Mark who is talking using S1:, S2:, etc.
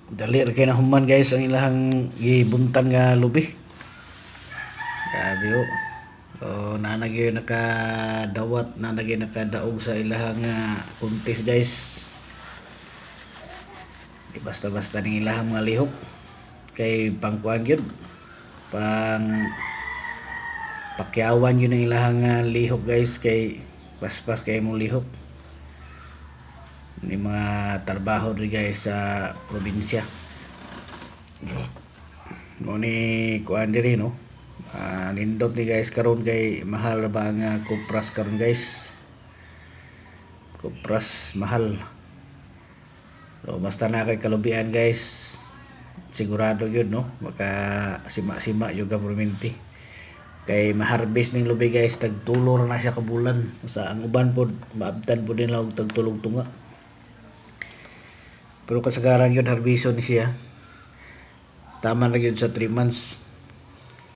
S1: Dali ra kay na human guys ang ilahang gibuntan nga lubi. Grabe oh. So, nanagay nakadawat, nanagay nakadaog sa ilahang kuntis guys. Di basta-basta ning ilahang mga lihok. Kay pangkuan yun. Pang pakyawan yun ang ilahang lihok guys. Kay paspas kay mong lihok. Ni mga trabaho rin guys sa probinsya. Mo ni kuan diri no. Nindot ni guys karon kay mahal ba nga kupras karon guys. Kupras mahal. So basta na kay kalubian guys. Sigurado yun no. Maka sima-sima yung government kay maharbis ning lubi guys tagtulor na siya ka bulan. Sa ang uban pod maabtan pod nila og tagtulog tunga. Pero kasagaran yun harbison ni siya. Tama na yun sa 3 months.